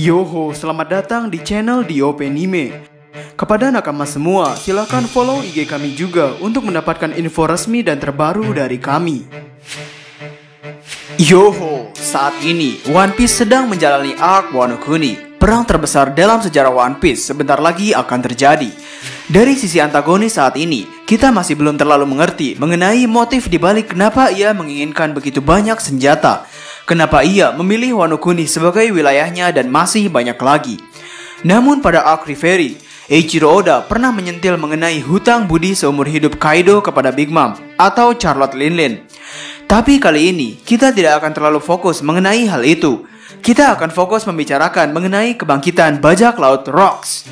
Yoho, selamat datang di channel DOP Anime. Kepada nakama semua, silakan follow IG kami juga untuk mendapatkan info resmi dan terbaru dari kami. Yoho, saat ini One Piece sedang menjalani arc Wano Kuni. Perang terbesar dalam sejarah One Piece sebentar lagi akan terjadi. Dari sisi antagonis saat ini, kita masih belum terlalu mengerti mengenai motif dibalik kenapa ia menginginkan begitu banyak senjata. Kenapa ia memilih Wano Kuni sebagai wilayahnya dan masih banyak lagi. Namun pada arc Reverie, Eiichiro Oda pernah menyentil mengenai hutang budi seumur hidup Kaido kepada Big Mom atau Charlotte Linlin. Tapi kali ini, kita tidak akan terlalu fokus mengenai hal itu. Kita akan fokus membicarakan mengenai kebangkitan bajak laut Rocks.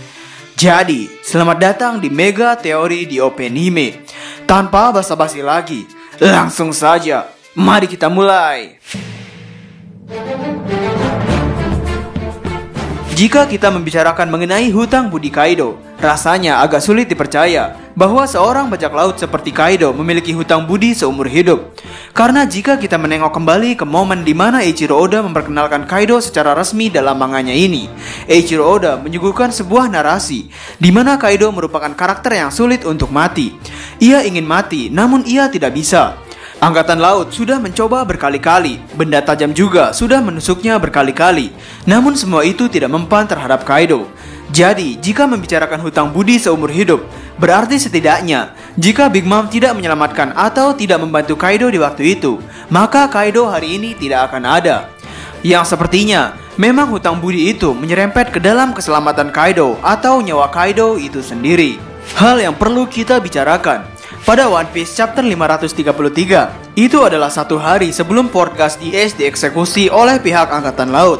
Jadi, selamat datang di Mega Teori DOP Anime. Tanpa basa-basi lagi, langsung saja, mari kita mulai. Jika kita membicarakan mengenai hutang budi Kaido, rasanya agak sulit dipercaya bahwa seorang bajak laut seperti Kaido memiliki hutang budi seumur hidup. Karena jika kita menengok kembali ke momen di mana Eiichiro Oda memperkenalkan Kaido secara resmi dalam manganya ini, Eiichiro Oda menyuguhkan sebuah narasi di mana Kaido merupakan karakter yang sulit untuk mati. Ia ingin mati, namun ia tidak bisa. Angkatan Laut sudah mencoba berkali-kali, benda tajam juga sudah menusuknya berkali-kali, namun semua itu tidak mempan terhadap Kaido. Jadi, jika membicarakan hutang budi seumur hidup, berarti setidaknya, jika Big Mom tidak menyelamatkan atau tidak membantu Kaido di waktu itu, maka Kaido hari ini tidak akan ada. Yang sepertinya, memang hutang budi itu menyerempet ke dalam keselamatan Kaido atau nyawa Kaido itu sendiri. Hal yang perlu kita bicarakan. Pada One Piece chapter 533, itu adalah satu hari sebelum Port Gas DS dieksekusi oleh pihak Angkatan Laut.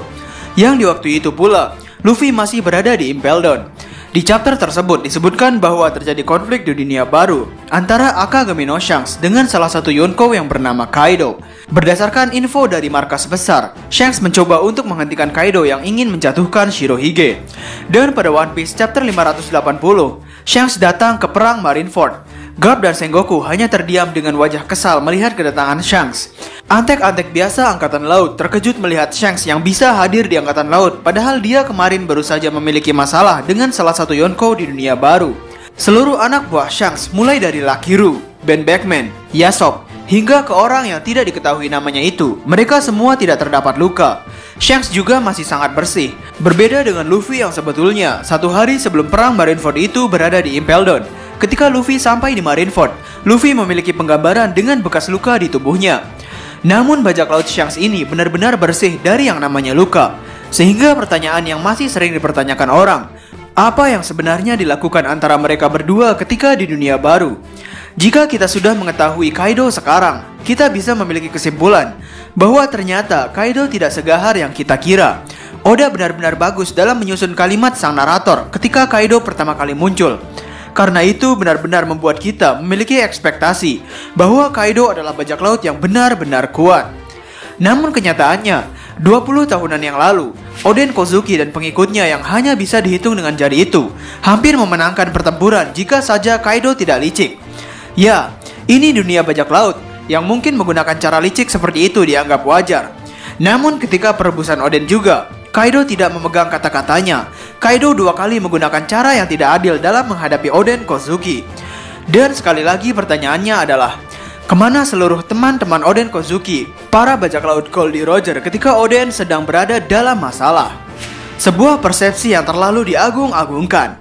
Yang di waktu itu pula, Luffy masih berada di Impel Down. Di chapter tersebut disebutkan bahwa terjadi konflik di dunia baru antara Akagami no Shanks dengan salah satu Yonko yang bernama Kaido. Berdasarkan info dari markas besar, Shanks mencoba untuk menghentikan Kaido yang ingin menjatuhkan Shirohige. Dan pada One Piece chapter 580, Shanks datang ke perang Marineford. Garp dan Sengoku hanya terdiam dengan wajah kesal melihat kedatangan Shanks. Antek-antek biasa Angkatan Laut terkejut melihat Shanks yang bisa hadir di Angkatan Laut, padahal dia kemarin baru saja memiliki masalah dengan salah satu Yonko di dunia baru. Seluruh anak buah Shanks, mulai dari Lakiru, Ben Beckman, Yasop, hingga ke orang yang tidak diketahui namanya itu, mereka semua tidak terdapat luka. Shanks juga masih sangat bersih. Berbeda dengan Luffy yang sebetulnya satu hari sebelum perang Marineford itu berada di Impel Down. Ketika Luffy sampai di Marineford, Luffy memiliki penggambaran dengan bekas luka di tubuhnya. Namun bajak laut Shanks ini benar-benar bersih dari yang namanya luka. Sehingga pertanyaan yang masih sering dipertanyakan orang, apa yang sebenarnya dilakukan antara mereka berdua ketika di dunia baru? Jika kita sudah mengetahui Kaido sekarang, kita bisa memiliki kesimpulan bahwa ternyata Kaido tidak segahar yang kita kira. Oda benar-benar bagus dalam menyusun kalimat sang narator ketika Kaido pertama kali muncul. Karena itu benar-benar membuat kita memiliki ekspektasi bahwa Kaido adalah bajak laut yang benar-benar kuat. Namun kenyataannya, 20 tahunan yang lalu, Oden Kozuki dan pengikutnya yang hanya bisa dihitung dengan jari itu hampir memenangkan pertempuran jika saja Kaido tidak licik. Ya, ini dunia bajak laut yang mungkin menggunakan cara licik seperti itu dianggap wajar. Namun ketika perebusan Oden juga, Kaido tidak memegang kata-katanya. Kaido 2 kali menggunakan cara yang tidak adil dalam menghadapi Oden Kozuki. Dan sekali lagi pertanyaannya adalah, kemana seluruh teman-teman Oden Kozuki, para bajak laut Goldie Roger ketika Oden sedang berada dalam masalah? Sebuah persepsi yang terlalu diagung-agungkan.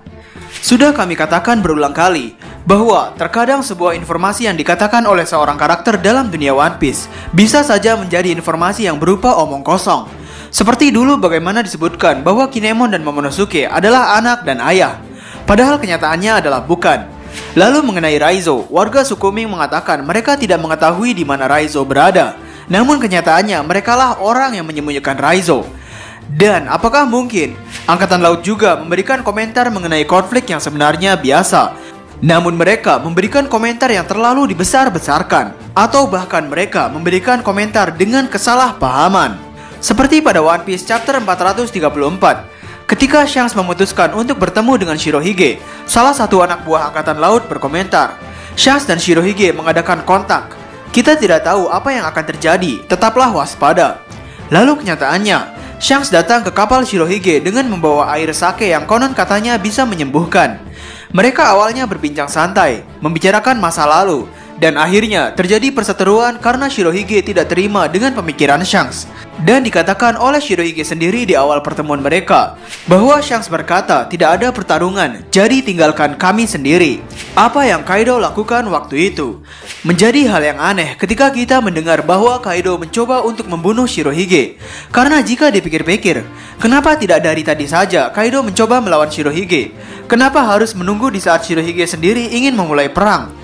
Sudah kami katakan berulang kali, bahwa terkadang sebuah informasi yang dikatakan oleh seorang karakter dalam dunia One Piece bisa saja menjadi informasi yang berupa omong kosong. Seperti dulu bagaimana disebutkan bahwa Kinemon dan Momonosuke adalah anak dan ayah, padahal kenyataannya adalah bukan. Lalu mengenai Raizo, warga suku Ming mengatakan mereka tidak mengetahui di mana Raizo berada. Namun kenyataannya merekalah orang yang menyembunyikan Raizo. Dan apakah mungkin Angkatan Laut juga memberikan komentar mengenai konflik yang sebenarnya biasa? Namun mereka memberikan komentar yang terlalu dibesar-besarkan, atau bahkan mereka memberikan komentar dengan kesalahpahaman. Seperti pada One Piece chapter 434, ketika Shanks memutuskan untuk bertemu dengan Shirohige, salah satu anak buah Angkatan Laut berkomentar, Shanks dan Shirohige mengadakan kontak. Kita tidak tahu apa yang akan terjadi, tetaplah waspada. Lalu kenyataannya, Shanks datang ke kapal Shirohige dengan membawa air sake yang konon katanya bisa menyembuhkan. Mereka awalnya berbincang santai, membicarakan masa lalu, dan akhirnya terjadi perseteruan karena Shirohige tidak terima dengan pemikiran Shanks. Dan dikatakan oleh Shirohige sendiri di awal pertemuan mereka bahwa Shanks berkata tidak ada pertarungan, jadi tinggalkan kami sendiri. Apa yang Kaido lakukan waktu itu menjadi hal yang aneh ketika kita mendengar bahwa Kaido mencoba untuk membunuh Shirohige. Karena jika dipikir-pikir, kenapa tidak dari tadi saja Kaido mencoba melawan Shirohige? Kenapa harus menunggu di saat Shirohige sendiri ingin memulai perang?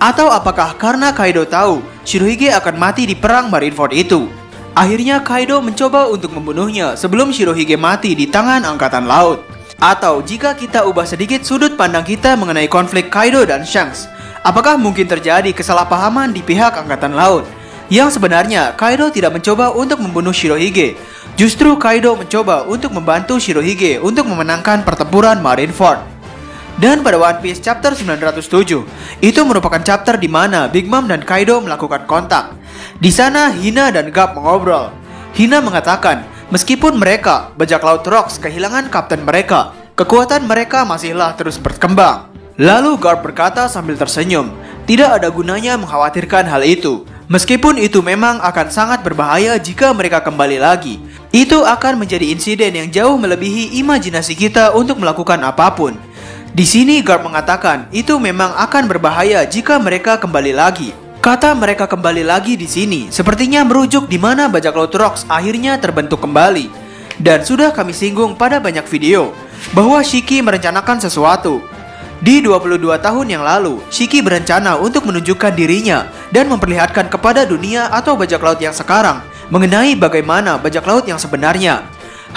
Atau apakah karena Kaido tahu Shirohige akan mati di perang Marineford itu? Akhirnya Kaido mencoba untuk membunuhnya sebelum Shirohige mati di tangan Angkatan Laut. Atau jika kita ubah sedikit sudut pandang kita mengenai konflik Kaido dan Shanks, apakah mungkin terjadi kesalahpahaman di pihak Angkatan Laut? Yang sebenarnya Kaido tidak mencoba untuk membunuh Shirohige. Justru Kaido mencoba untuk membantu Shirohige untuk memenangkan pertempuran Marineford. Dan pada One Piece chapter 907, itu merupakan chapter di mana Big Mom dan Kaido melakukan kontak. Di sana Hina dan Garp mengobrol. Hina mengatakan, meskipun mereka, bajak laut Rocks, kehilangan kapten mereka, kekuatan mereka masihlah terus berkembang. Lalu Garp berkata sambil tersenyum, tidak ada gunanya mengkhawatirkan hal itu. Meskipun itu memang akan sangat berbahaya jika mereka kembali lagi. Itu akan menjadi insiden yang jauh melebihi imajinasi kita untuk melakukan apapun. Di sini Garp mengatakan itu memang akan berbahaya jika mereka kembali lagi. Kata mereka kembali lagi di sini sepertinya merujuk di mana bajak laut Rocks akhirnya terbentuk kembali. Dan sudah kami singgung pada banyak video bahwa Shiki merencanakan sesuatu. Di 22 tahun yang lalu, Shiki berencana untuk menunjukkan dirinya dan memperlihatkan kepada dunia atau bajak laut yang sekarang mengenai bagaimana bajak laut yang sebenarnya.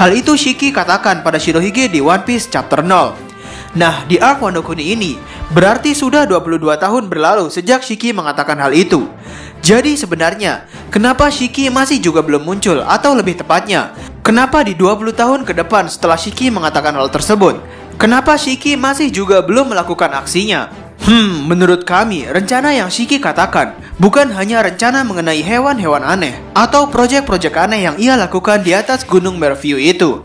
Hal itu Shiki katakan pada Shirohige di One Piece chapter 0. Nah, di arc Wano Kuni ini, berarti sudah 22 tahun berlalu sejak Shiki mengatakan hal itu. Jadi sebenarnya, kenapa Shiki masih juga belum muncul? Atau lebih tepatnya, kenapa di 20 tahun ke depan setelah Shiki mengatakan hal tersebut, kenapa Shiki masih juga belum melakukan aksinya? Menurut kami, rencana yang Shiki katakan bukan hanya rencana mengenai hewan-hewan aneh atau proyek-proyek aneh yang ia lakukan di atas Gunung Merview itu,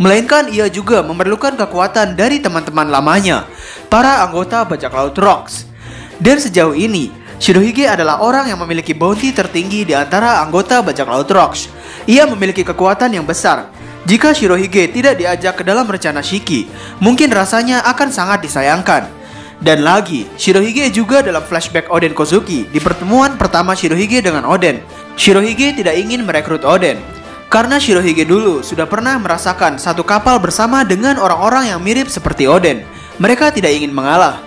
melainkan ia juga memerlukan kekuatan dari teman-teman lamanya, para anggota bajak laut Rocks. Dan sejauh ini, Shirohige adalah orang yang memiliki bounty tertinggi di antara anggota bajak laut Rocks. Ia memiliki kekuatan yang besar. Jika Shirohige tidak diajak ke dalam rencana Shiki, mungkin rasanya akan sangat disayangkan. Dan lagi, Shirohige juga dalam flashback Oden Kozuki di pertemuan pertama Shirohige dengan Oden. Shirohige tidak ingin merekrut Oden karena Shirohige dulu sudah pernah merasakan satu kapal bersama dengan orang-orang yang mirip seperti Oden. Mereka tidak ingin mengalah.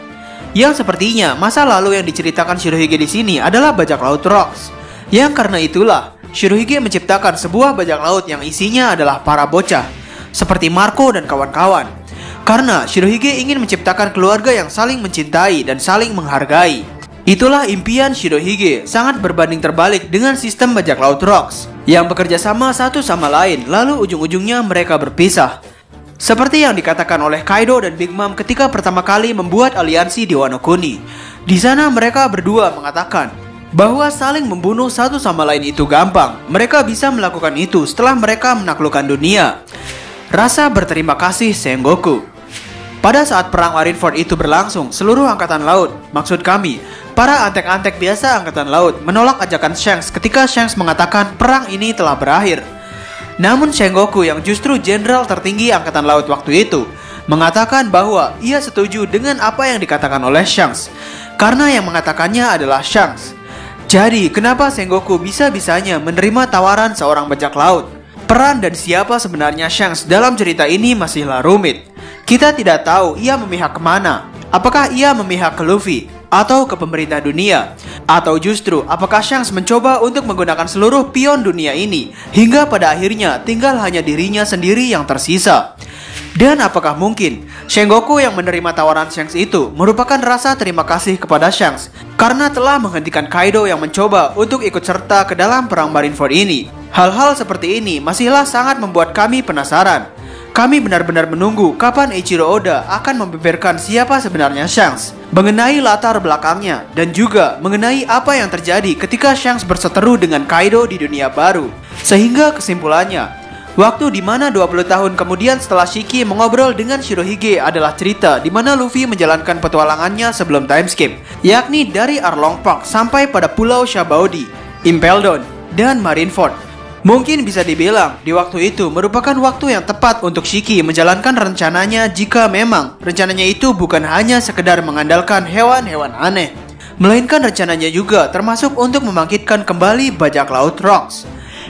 Yang sepertinya masa lalu yang diceritakan Shirohige di sini adalah bajak laut Rocks. Yang karena itulah Shirohige menciptakan sebuah bajak laut yang isinya adalah para bocah seperti Marco dan kawan-kawan. Karena Shirohige ingin menciptakan keluarga yang saling mencintai dan saling menghargai. Itulah impian Shirohige, sangat berbanding terbalik dengan sistem bajak laut Rocks yang bekerja sama satu sama lain, lalu ujung-ujungnya mereka berpisah. Seperti yang dikatakan oleh Kaido dan Big Mom ketika pertama kali membuat aliansi di Wano Kuni. Di sana mereka berdua mengatakan bahwa saling membunuh satu sama lain itu gampang. Mereka bisa melakukan itu setelah mereka menaklukkan dunia. Rasa berterima kasih Sengoku. Pada saat perang Marineford itu berlangsung, seluruh angkatan laut, maksud kami, para antek-antek biasa angkatan laut menolak ajakan Shanks ketika Shanks mengatakan perang ini telah berakhir. Namun Sengoku yang justru jenderal tertinggi angkatan laut waktu itu mengatakan bahwa ia setuju dengan apa yang dikatakan oleh Shanks karena yang mengatakannya adalah Shanks. Jadi kenapa Sengoku bisa-bisanya menerima tawaran seorang bajak laut? Peran dan siapa sebenarnya Shanks dalam cerita ini masihlah rumit. Kita tidak tahu ia memihak kemana. Apakah ia memihak ke Luffy atau ke pemerintah dunia? Atau justru apakah Shanks mencoba untuk menggunakan seluruh pion dunia ini hingga pada akhirnya tinggal hanya dirinya sendiri yang tersisa? Dan apakah mungkin Sengoku yang menerima tawaran Shanks itu merupakan rasa terima kasih kepada Shanks karena telah menghentikan Kaido yang mencoba untuk ikut serta ke dalam perang Marineford ini? Hal-hal seperti ini masihlah sangat membuat kami penasaran. Kami benar-benar menunggu kapan Eiichiro Oda akan membeberkan siapa sebenarnya Shanks, mengenai latar belakangnya, dan juga mengenai apa yang terjadi ketika Shanks berseteru dengan Kaido di dunia baru. Sehingga kesimpulannya, Waktu di mana 20 tahun kemudian setelah Shiki mengobrol dengan Shirohige adalah cerita di mana Luffy menjalankan petualangannya sebelum time skip, yakni dari Arlong Park sampai pada Pulau Shabaudi, Impel Down, dan Marineford. Mungkin bisa dibilang di waktu itu merupakan waktu yang tepat untuk Shiki menjalankan rencananya jika memang rencananya itu bukan hanya sekedar mengandalkan hewan-hewan aneh, melainkan rencananya juga termasuk untuk membangkitkan kembali bajak laut Rocks.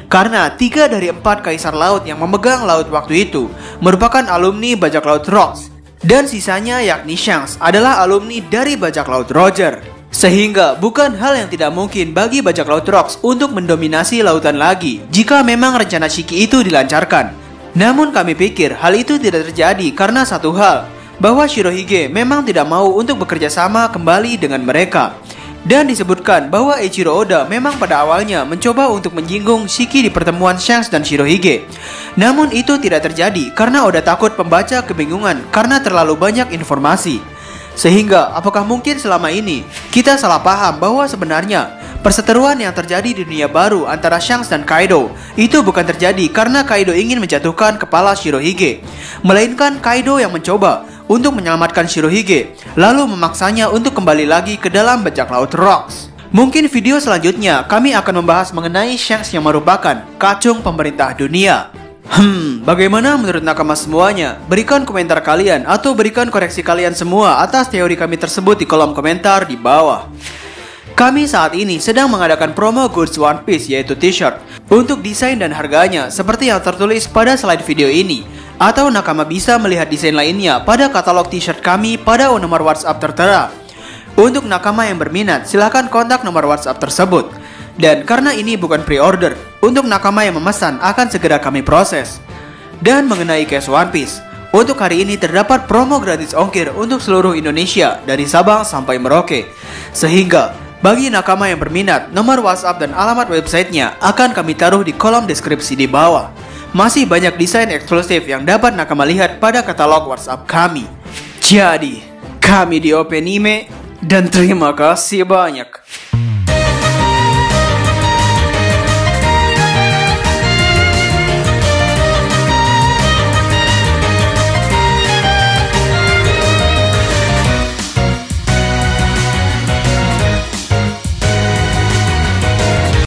Karena 3 dari 4 kaisar laut yang memegang laut waktu itu merupakan alumni bajak laut Rocks, dan sisanya yakni Shanks adalah alumni dari bajak laut Roger. Sehingga bukan hal yang tidak mungkin bagi bajak laut Rocks untuk mendominasi lautan lagi jika memang rencana Shiki itu dilancarkan. Namun kami pikir hal itu tidak terjadi karena satu hal, bahwa Shirohige memang tidak mau untuk bekerja sama kembali dengan mereka. Dan disebutkan bahwa Eiichiro Oda memang pada awalnya mencoba untuk menyinggung Shiki di pertemuan Shanks dan Shirohige. Namun itu tidak terjadi karena Oda takut pembaca kebingungan karena terlalu banyak informasi. Sehingga apakah mungkin selama ini kita salah paham bahwa sebenarnya perseteruan yang terjadi di dunia baru antara Shanks dan Kaido itu bukan terjadi karena Kaido ingin menjatuhkan kepala Shirohige, melainkan Kaido yang mencoba untuk menyelamatkan Shirohige, lalu memaksanya untuk kembali lagi ke dalam bajak laut Rocks. Mungkin video selanjutnya kami akan membahas mengenai Shanks yang merupakan kacung pemerintah dunia. Bagaimana menurut nakama semuanya? Berikan komentar kalian atau berikan koreksi kalian semua atas teori kami tersebut di kolom komentar di bawah. Kami saat ini sedang mengadakan promo goods One Piece, yaitu t-shirt, untuk desain dan harganya seperti yang tertulis pada slide video ini. Atau nakama bisa melihat desain lainnya pada katalog t-shirt kami pada nomor WhatsApp tertera. Untuk nakama yang berminat, silahkan kontak nomor WhatsApp tersebut. Dan karena ini bukan pre-order, untuk nakama yang memesan akan segera kami proses. Dan mengenai cash One Piece, untuk hari ini terdapat promo gratis ongkir untuk seluruh Indonesia dari Sabang sampai Merauke. Sehingga bagi nakama yang berminat, nomor WhatsApp dan alamat websitenya akan kami taruh di kolom deskripsi di bawah. Masih banyak desain eksklusif yang dapat nakama lihat pada katalog WhatsApp kami. Jadi, kami di Openime dan terima kasih banyak.